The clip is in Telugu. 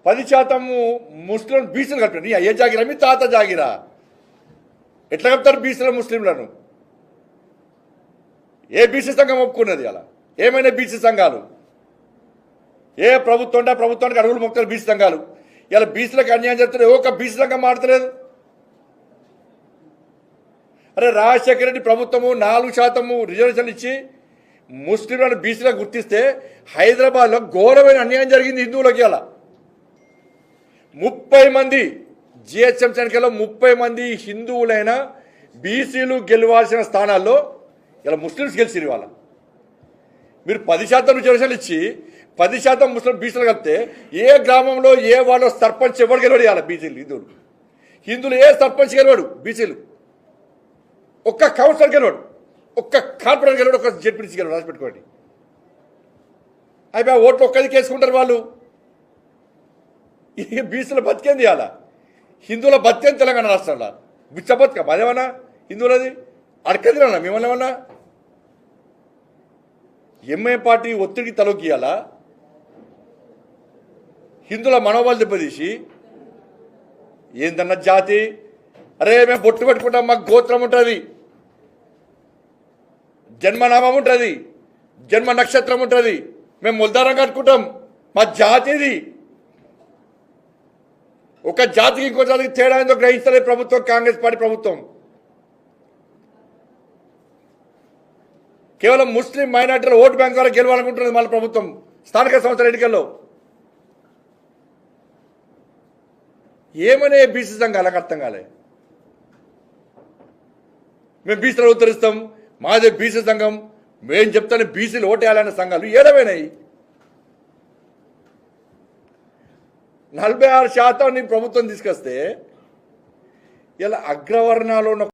10% ముస్లిం బీసీలు కట్టారు. అయ్యే జాగిరా మీ తాత జాగిరా? ఎట్లా కప్తారు బీసీల ముస్లింలను? ఏ బీసీ సంఘం ఒప్పుకున్నది? అలా ఏమైనా బీసీ సంఘాలు ఏ ప్రభుత్వానికి అడుగులు మొక్కుతారు బీసీ సంఘాలు. ఇలా బీసీలకు అన్యాయం చేస్తున్నారు. ఏ ఒక్క బీసీ సంఘం మాడతలేదు. అరే రాజశేఖర రెడ్డి ప్రభుత్వము 4% రిజర్వేషన్లు ఇచ్చి ముస్లింలను బీసీలకు గుర్తిస్తే హైదరాబాద్లో ఘోరమైన అన్యాయం జరిగింది హిందువులకి. అలా 30 మంది జిహెచ్ఎంసీ ఎన్నికల్లో 30 మంది హిందువులైన బీసీలు గెలవాల్సిన స్థానాల్లో ఇలా ముస్లిమ్స్ గెలిచిరు. వాళ్ళ మీరు 10% రిజర్వేషన్లు ఇచ్చి 10% ముస్లిం బీసీలు కలిపితే ఏ గ్రామంలో ఏ వాళ్ళ సర్పంచ్ ఎవరు గెలవడు? ఇలా బీసీలు హిందువులు ఏ సర్పంచ్ గెలవాడు? బీసీలు ఒక్క కౌన్సిలర్ గెలవాడు, ఒక్క కార్పొరేటర్ గెలవాడు, ఒక్క జెడ్పీటీసీ గెలవాడు. రాసి పెట్టుకోండి. అయిపోయి ఓట్లు ఒక్కదికి వేసుకుంటారు వాళ్ళు. ఈ బీసీల బతికేంది? అలా హిందువుల బతికేంది తెలంగాణ రాష్ట్రంలో. బిచ్చ బతుక అదేమన్నా హిందువులది అడకదిరన్నా మిమ్మల్ని ఏమన్నా? ఎంఐ పార్టీ ఒత్తిడికి తలొగ్గియాలా? హిందువుల మనోబలు దెబ్బతీసి ఏందన్న జాతి? అరే మేము బొట్టు పెట్టుకుంటాం, మాకు గోత్రం ఉంటుంది, జన్మనామం ఉంటుంది, జన్మ నక్షత్రం ఉంటుంది, మేము ముల్దారం కట్టుకుంటాం, మా జాతిది. ఒక జాతికి ఇంకో జాతికి తేడా ఏందో గ్రహిస్తలేదు ప్రభుత్వం, కాంగ్రెస్ పార్టీ ప్రభుత్వం. కేవలం ముస్లిం మైనార్టీల ఓటు బ్యాంక్ ద్వారా గెలవాలనుకుంటున్నది మన ప్రభుత్వం స్థానిక సంస్థల ఎన్నికల్లో. ఏమనే బీసీ సంఘాలకు అర్థం కాలే. మేము బీసీలు ఉత్తరిస్తాం, మాదే బీసీ సంఘం, మేము చెప్తాను బీసీలు ఓటేయాలనే సంఘాలు ఏడమైనాయి. 46% ప్రభుత్వం తీసుకొస్తే ఇలా అగ్రవర్ణాలు ఉన్న